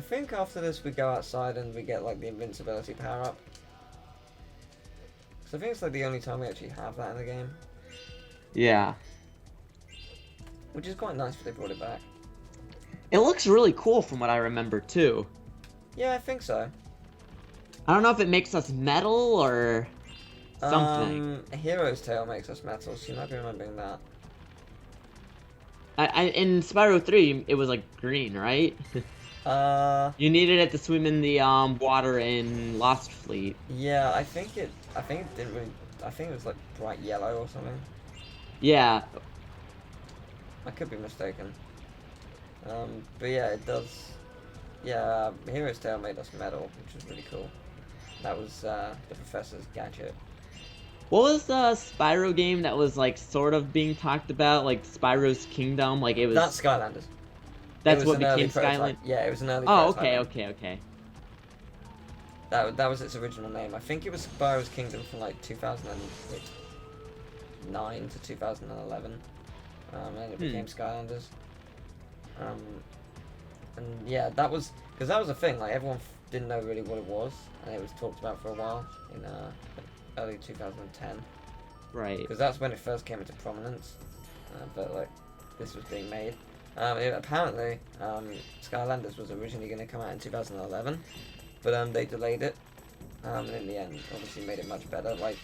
I think after this we go outside and we get like the invincibility power up. So I think it's like the only time we actually have that in the game. Yeah. Which is quite nice that they brought it back. It looks really cool from what I remember too. Yeah, I think so. I don't know if it makes us metal or something. Hero's Tail makes us metal, so you might be remembering that. In Spyro 3, it was like green, right? You needed it to swim in the water in Lost Fleet. Yeah, I think it didn't really. I think it was like bright yellow or something. Yeah. I could be mistaken. But yeah, it does. Yeah, Hero's Tail made us metal, which was really cool. That was the professor's gadget. What was the Spyro game that was like sort of being talked about, like Spyro's Kingdom? Like it was. That's Skylanders. That's what became Skylanders. Yeah, it was an early. Oh, prototype. okay. That was its original name. I think it was Spyro's Kingdom from like 2009 to 2011, and it became Skylanders. And yeah, that was because that was a thing. Like everyone didn't know really what it was, and it was talked about for a while in early 2010. Right. Because that's when it first came into prominence. But like this was being made. Apparently, Skylanders was originally going to come out in 2011, but they delayed it. And in the end, obviously made it much better. Like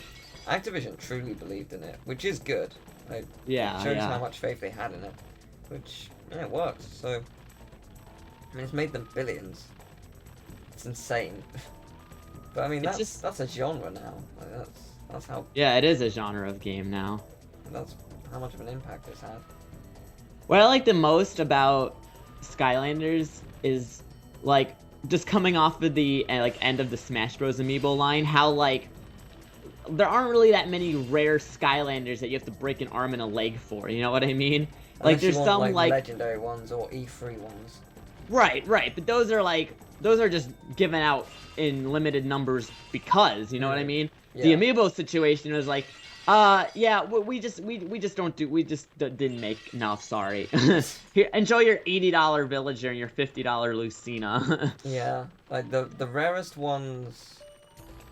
Activision truly believed in it, which is good. Like, Yeah. it shows how much faith they had in it, which it worked. So I mean, it's made them billions. It's insane. But I mean, that's a genre now. Like, that's how. Yeah, it is a genre of game now. That's how much of an impact it's had. What I like the most about Skylanders is like just coming off of the like end of the Smash Bros. Amiibo line, how like there aren't really that many rare Skylanders that you have to break an arm and a leg for. You know what I mean? Like there's some like legendary ones or E3 ones. Right. But those are just given out in limited numbers because, you know what I mean? Yeah. The Amiibo situation was like, yeah, we just didn't make enough, sorry. Here, enjoy your $80 villager and your $50 Lucina. Yeah, like the rarest ones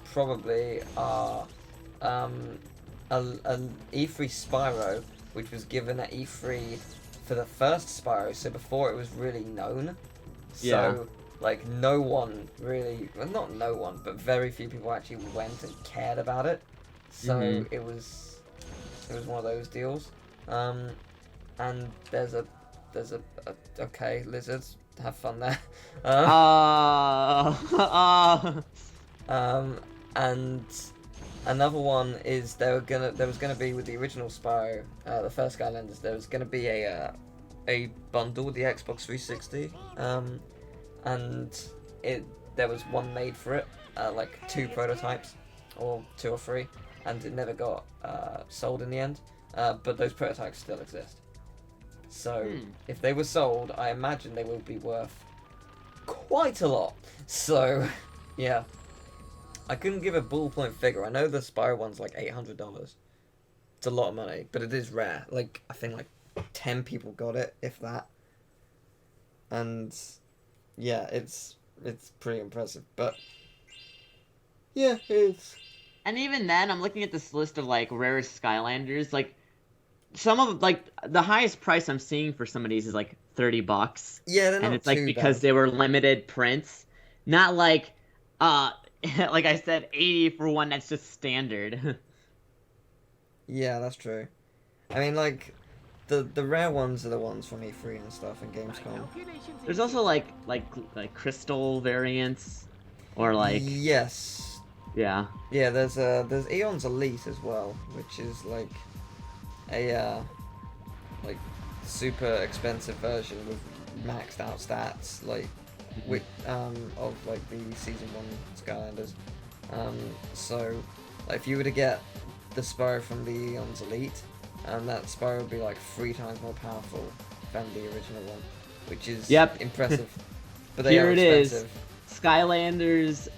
probably are an E3 Spyro, which was given at E3 for the first Spyro, so before it was really known. So, Yeah. like, no one really, well, not no one, but very few people actually went and cared about it. So it was one of those deals. And there's a okay, lizards, have fun there. And another one is there was gonna be with the original Spyro, the first Skylanders, there was gonna be a bundle with the Xbox 360, and there was one made for it, like 2 prototypes, or 2 or 3, and it never got sold in the end. But those prototypes still exist. So if they were sold, I imagine they will be worth quite a lot. So yeah. I couldn't give a ballpoint figure. I know the Spyro one's like $800. It's a lot of money, but it is rare. Like, I think like 10 people got it, if that. And yeah, it's pretty impressive. But yeah, it's. And even then, I'm looking at this list of like rarest Skylanders. Like some of like the highest price I'm seeing for some of these is like $30. Yeah, they're not and it's like too because bad. they were limited prints, not like like I said, 80 for one that's just standard. Yeah, that's true. I mean, like, the rare ones are the ones from E3 and stuff and Gamescom. There's also like crystal variants, or like Yes. yeah. Yeah, there's Eon's Elite as well, which is like a like super expensive version with maxed out stats, like with of like the season 1 Skylanders. So like if you were to get the Spyro from the Eon's Elite, that Spyro would be like 3 times more powerful than the original one, which is impressive. But they Here are it expensive. is. Skylanders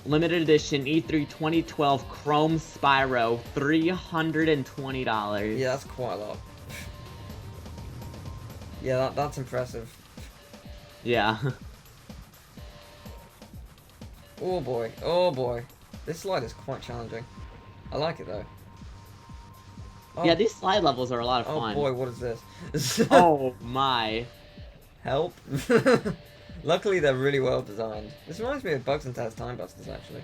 limited edition E3 2012 Chrome Spyro, $320. Yeah, that's quite a lot. Yeah, that's impressive. Yeah. Oh boy, oh boy. This slide is quite challenging. I like it though. Oh, Yeah, these slide levels are a lot of oh fun. boy, what is this? Oh my. Help. Luckily, they're really well designed. This reminds me of Bugs and Taz Time Busters, actually.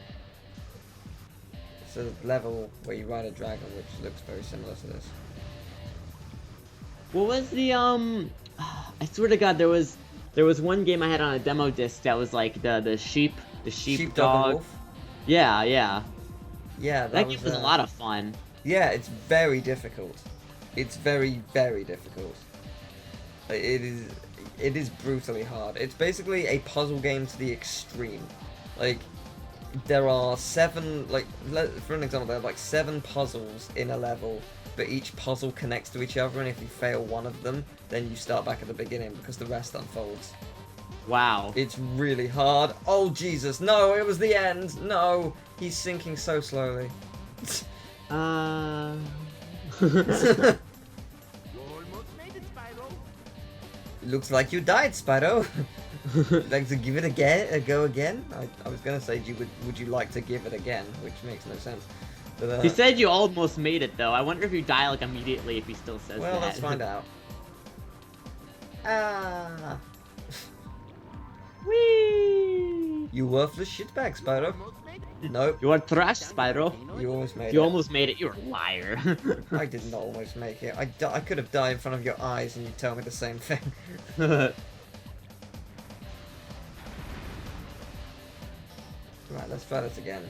It's a level where you ride a dragon, which looks very similar to this. What was the I swear to God, there was one game I had on a demo disc that was like the sheep Dog and dog. Wolf? Yeah, yeah. Yeah, That game was a lot of fun. Yeah, it's very difficult. It's very, very difficult. It is brutally hard. It's basically a puzzle game to the extreme. Like, there are 7, like, for an example, there are like 7 puzzles in a level, but each puzzle connects to each other, and if you fail one of them, then you start back at the beginning because the rest unfolds. Wow. It's really hard. Oh, Jesus, no, it was the end. No, he's sinking so slowly. You almost made it, Spyro. Looks like you died, Spyro. Like to give it a go again? I was gonna say, would you like to give it again? Which makes no sense. But, He said you almost made it though. I wonder if you die like immediately if he still says well, that. let's find out. Ah, Whee! you worthless shitbag, Spyro. Almost made it. Nope, You are trash, Spyro. you almost made You it. almost made it. You're a liar. I did not almost make it. I could have died in front of your eyes, and you tell me the same thing. Right, let's try this again.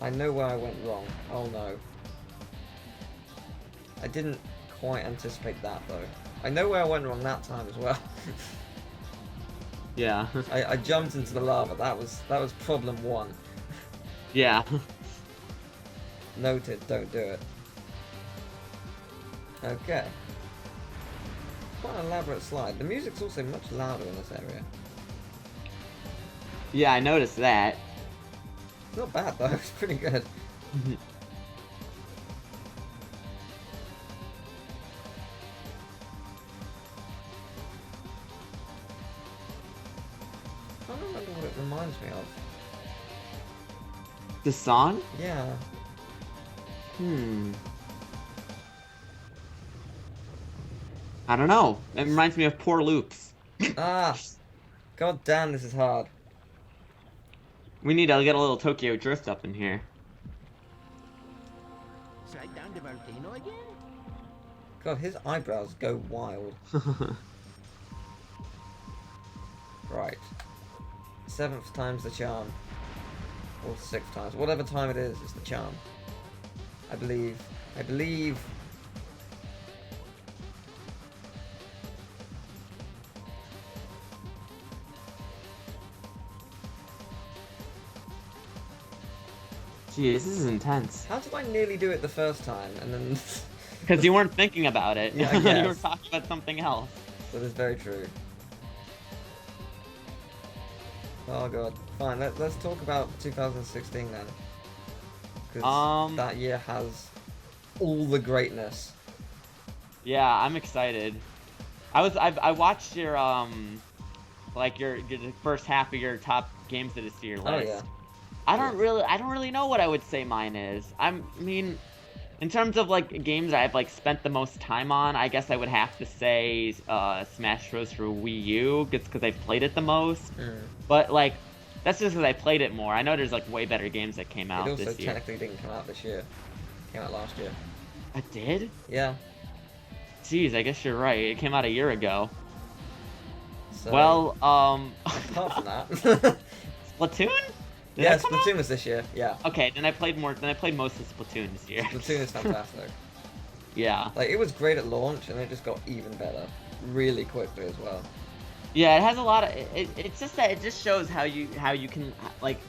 I know where I went wrong. Oh no. I didn't quite anticipate that though. I know where I went wrong that time as well. Yeah. I jumped into the lava. That was problem 1. Yeah. Noted, don't do it. Okay. Quite an elaborate slide. The music's also much louder in this area. Yeah, I noticed that. It's not bad though, it's pretty good. I don't remember what it reminds me of. The song? Yeah. I don't know. It reminds me of Poor Loops. Ah! God damn, this is hard. We need to get a little Tokyo Drift up in here. Slide down the volcano again? God, his eyebrows go wild. Right. 7th time's the charm. Or 6th times. Whatever time it is the charm. I believe. I believe. Gee, this is intense. How did I nearly do it the first time and then... Because you weren't thinking about it. Yeah, I You were guess. talking about something else. That is very true. Oh god. Fine, let's talk about 2016 then. Because that year has all the greatness. Yeah, I'm excited. I watched your like your the first half of your top games of this year list. Oh yeah. I don't really know what I would say mine is. I mean, in terms of like games I've like spent the most time on, I guess I would have to say Smash Bros. For Wii U, just because I've played it the most. But like, that's just because I played it more. I know there's like way better games that came out It also this year. technically didn't come out this year. It came out last year. It did? Yeah. Jeez, I guess you're right. It came out a year ago. So, Well, apart from that. Splatoon? Did Yeah, that come out? Splatoon was this year. Yeah. Okay, then I played most of Splatoon this year. Splatoon is fantastic. Yeah. Like, it was great at launch, and it just got even better. Really quickly as well. Yeah, it has a lot of. It's just that it just shows how you can like.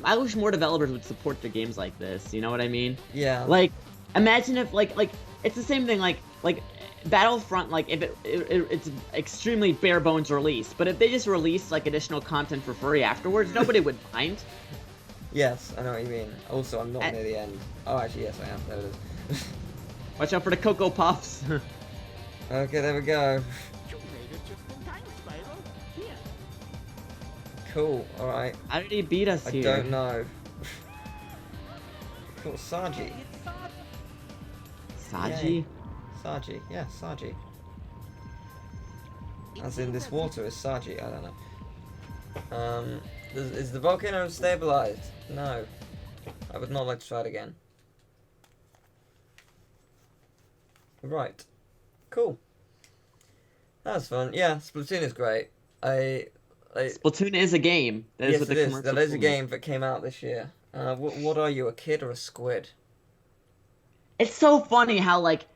I wish more developers would support their games like this. You know what I mean? Yeah. Like, imagine if like it's the same thing like Battlefront, like if it's extremely bare bones release, but if they just release like additional content for free afterwards, nobody would mind. Yes, I know what you mean. Also, I'm not near the end. Oh, actually, yes, I am. There it is. Watch out for the Cocoa Puffs. Okay, there we go. You made it just in time, Spyro. Here. Cool. All right. How did he beat us I here? don't know. Cool. Saji. Saji? Yay. Saji. Yeah, Saji. As in this water is Saji. I don't know. Is the volcano stabilized? No. I would not like to try it again. Right. Cool. That was fun. Yeah, Splatoon is great. Splatoon is a game. That is yes, what it the is. commercial That is a told me. game that came out this year. What are you, a kid or a squid? It's so funny how like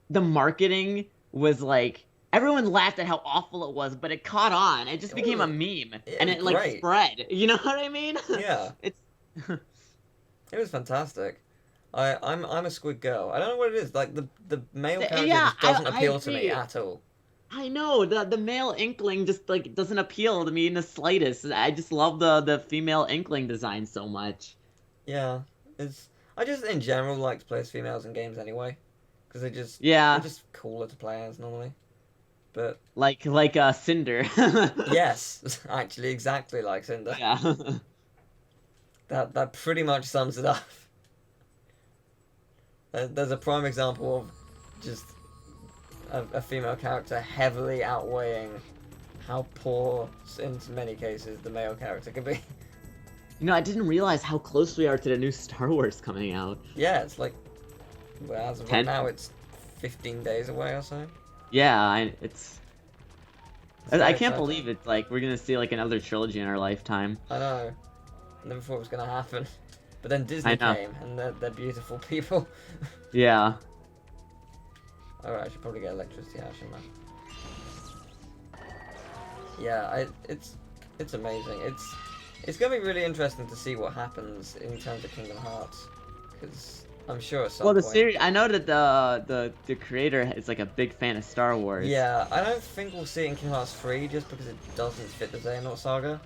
the marketing was like everyone laughed at how awful it was, but it caught on. It just became a meme, and was it like great. spread. You know what I mean? Yeah. It's It was fantastic. I'm a squid girl. I don't know what it is. Like the male character yeah, just doesn't I appeal to me agree. at all. I know the male inkling just like doesn't appeal to me in the slightest. I just love the female inkling design so much. Yeah, I just in general like to play as females in games anyway, because they're Yeah, just cooler to play as normally. But like Cinder. yes, actually exactly like Cinder. Yeah. That pretty much sums it up. There's a prime example of just a female character heavily outweighing how poor, in many cases, the male character can be. You know, I didn't realize how close we are to the new Star Wars coming out. Yeah, it's like, well, as of right 10? now, it's 15 days away or so. Yeah, It's I very can't exciting. believe it's like we're gonna see like another trilogy in our lifetime. I know. Never thought it was going to happen. But then Disney I know. came, and they're beautiful people. Yeah. Alright, I should probably get electricity out, shouldn't I? Yeah, it's amazing. It's going to be really interesting to see what happens in terms of Kingdom Hearts. Because I'm sure at some Well, the point... series. I know that the creator is like a big fan of Star Wars. Yeah, I don't think we'll see it in Kingdom Hearts 3 just because it doesn't fit the Xehanort saga.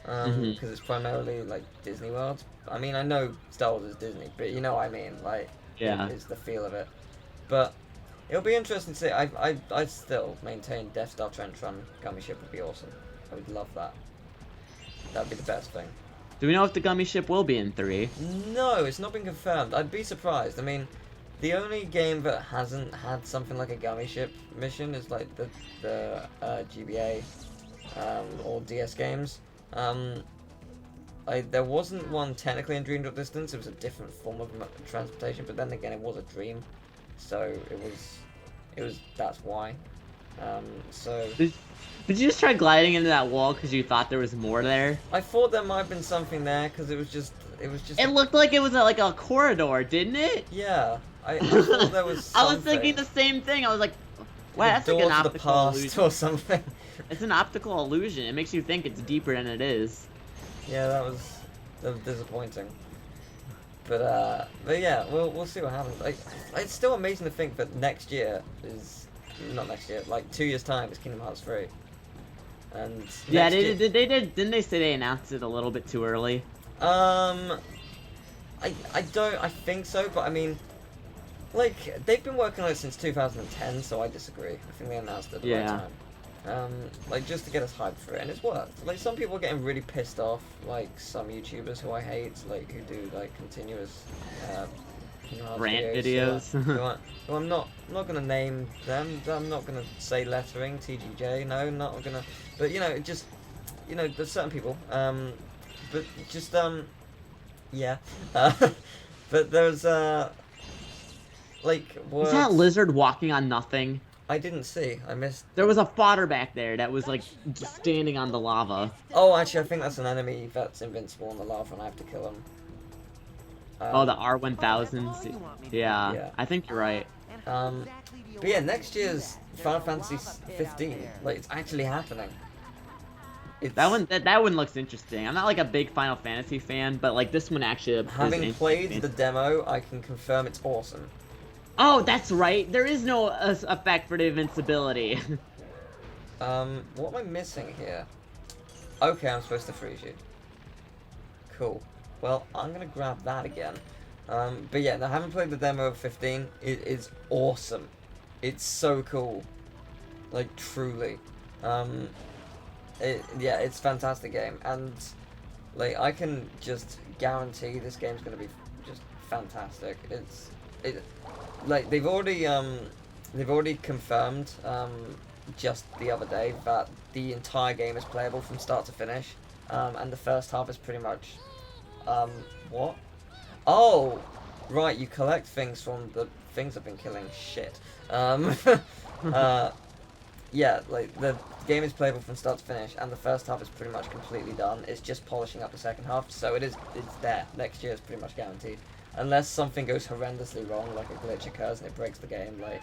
Because it's primarily like Disney World. I mean, I know Star Wars is Disney, but you know what I mean. Like, Yeah. it's the feel of it. But it'll be interesting to see. I still maintain Death Star Trench Run Gummy Ship would be awesome. I would love that. That'd be the best thing. Do we know if the gummy ship will be in 3? No, it's not been confirmed. I'd be surprised. I mean, the only game that hasn't had something like a gummy ship mission is like the GBA or DS games. There wasn't one technically in Dream Drop Distance. It was a different form of transportation, but then again, it was a dream, so it was. That's why. So Did you just try gliding into that wall because you thought there was more there? I thought there might have been something there because it was just. It looked like it was like a corridor, didn't it? Yeah, I thought there was. I Something. was thinking the same thing. I was like, wow, The that's like door an to the optical past illusion. or something. It's an optical illusion. It makes you think it's deeper than it is. Yeah, that was disappointing. But yeah, we'll see what happens. Like, it's still amazing to think that next year is not next year, like 2 years time is Kingdom Hearts 3. And Yeah, next year, they did. Didn't they say they announced it a little bit too early? I think so, but I mean, like they've been working on it since 2010, so I disagree. I think they announced it at the right Yeah. time. Like just to get us hyped for it, and it's worked. Like some people are getting really pissed off, like some YouTubers who I hate, like who do like continuous Kingdom Hearts Rant videos. videos. Who I'm not gonna name them. I'm not gonna say lettering TGJ. No, not gonna. But you know, it just there's certain people. But just yeah. But there's like words. Was that lizard walking on nothing? I didn't see. I missed. There was a fodder back there that was like standing on the lava. Oh, actually, I think that's an enemy that's invincible in the lava, and I have to kill him. Oh, the R1000s. Yeah, Yeah. I think you're right. But yeah, next year's Final Fantasy 15, like it's actually happening. It's, That one looks interesting. I'm not like a big Final Fantasy fan, but like this one actually is having played interesting. the demo, I can confirm it's awesome. Oh, that's right. There is no effect for the invincibility. What am I missing here? Okay, I'm supposed to freeze you. Cool. Well, I'm gonna grab that again. But yeah, I haven't played the demo of 15. It is awesome. It's so cool. Like, truly. Yeah, it's a fantastic game, and like I can just guarantee this game's gonna be just fantastic. Like they've already confirmed just the other day that the entire game is playable from start to finish, and the first half is pretty much what? Oh, right, you collect things from the things I've been killing. Shit. Yeah, like the game is playable from start to finish, and the first half is pretty much completely done. It's just polishing up the second half, so it's there. Next year is pretty much guaranteed, unless something goes horrendously wrong, like a glitch occurs and it breaks the game. Like,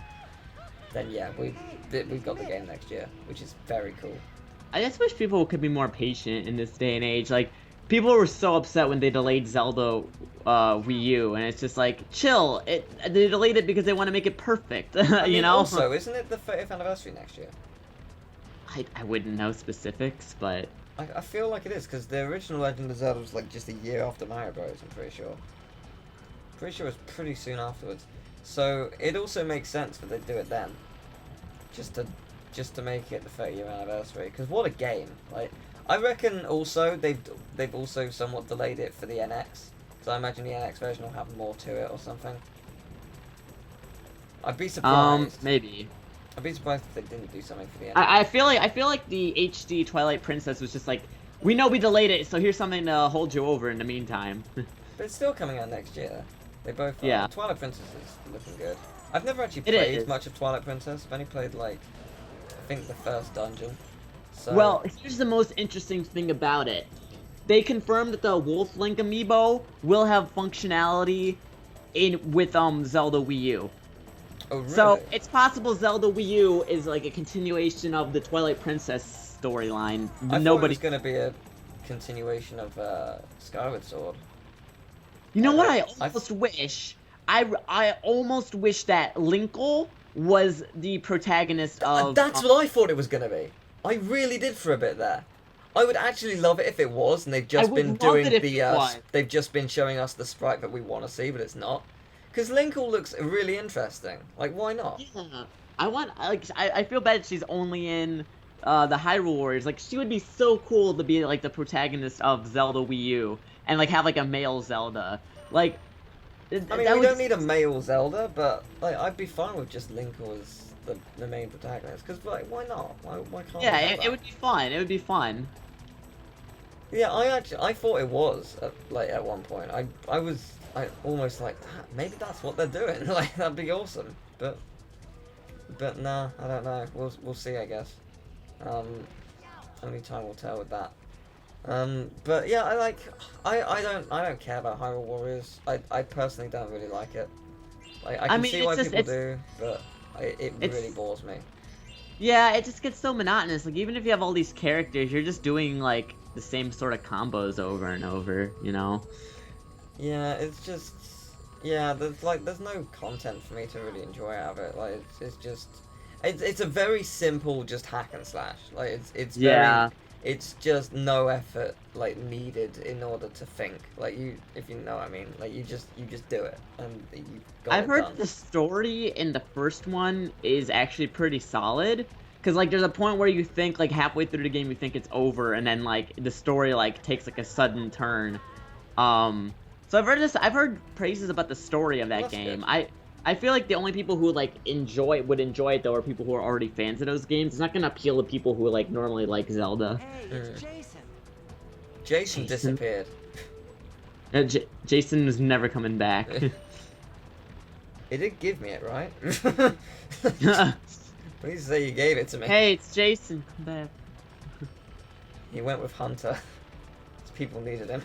then yeah, we've got the game next year, which is very cool. I just wish people could be more patient in this day and age. Like, people were so upset when they delayed Zelda Wii U, and it's just like, chill. They delayed it because they want to make it perfect. I mean, you know. Also, isn't it the 30th anniversary next year? I wouldn't know specifics, but I feel like it is, because the original Legend of Zelda was like just a year after Mario Bros. I'm pretty sure. Pretty sure it was pretty soon afterwards. So it also makes sense that they do it then, just to make it the 30th anniversary. Because what a game! Like, I reckon also they've also somewhat delayed it for the NX. So I imagine the NX version will have more to it or something. I'd be surprised. Maybe. I'd be surprised if they didn't do something for the NX. I feel like the HD Twilight Princess was just like, we know we delayed it, so here's something to hold you over in the meantime. But it's still coming out next year. They both are. Yeah. Twilight Princess is looking good. I've never actually played much of Twilight Princess. I've only played, like, I think the first dungeon. So... Well, here's the most interesting thing about it. They confirmed that the Wolf Link amiibo will have functionality with Zelda Wii U. Oh, really? So it's possible Zelda Wii U is like a continuation of the Twilight Princess storyline. I thought it was going to be a continuation of Skyward Sword. You know what I almost wish? I almost wish that Linkle was the protagonist of... That's what I thought it was going to be. I really did for a bit there. I would actually love it if it was, and they've just been doing the... they've just been showing us the sprite that we want to see, but it's not. Because Linkle looks really interesting. Like, why not? Yeah. I feel bad she's only in the Hyrule Warriors. Like, she would be so cool to be, like, the protagonist of Zelda Wii U. And, like, have, like, a male Zelda. Like... I mean, we don't need a male Zelda, but, like, I'd be fine with just Linkle as the main protagonist. Because, like, why not? Why can't we have that? It would be fun. It would be fun. Yeah, I thought it was, at one point. I almost like, maybe that's what they're doing. Like, that'd be awesome. But nah, I don't know. We'll see, I guess. Only time will tell with that. But yeah, I don't care about Hyrule Warriors. I personally don't really like it. Like, I can see why people do, but it really bores me. Yeah, it just gets so monotonous. Like, even if you have all these characters, you're just doing, like, the same sort of combos over and over, you know? Yeah, it's just... Yeah, there's no content for me to really enjoy out of it. Like, it's just... It's a very simple, just hack and slash. Like, it's very... It's just no effort, like, needed in order to think. Like, if you know what I mean. Like, you just do it, and you got I've heard done. the story in the first one is actually pretty solid. Because, like, there's a point where you think, like, halfway through the game you think it's over, and then, like, the story, like, takes, like, a sudden turn. So I've heard praises about the story of that game. Good. I feel like the only people who, like, would enjoy it, though, are people who are already fans of those games. It's not gonna appeal to people who, like, normally like Zelda. Hey, it's Jason. Jason disappeared. Jason was never coming back. He did give me it, right? Please say you gave it to me. Hey, it's Jason. Come back. He went with Hunter. People needed him.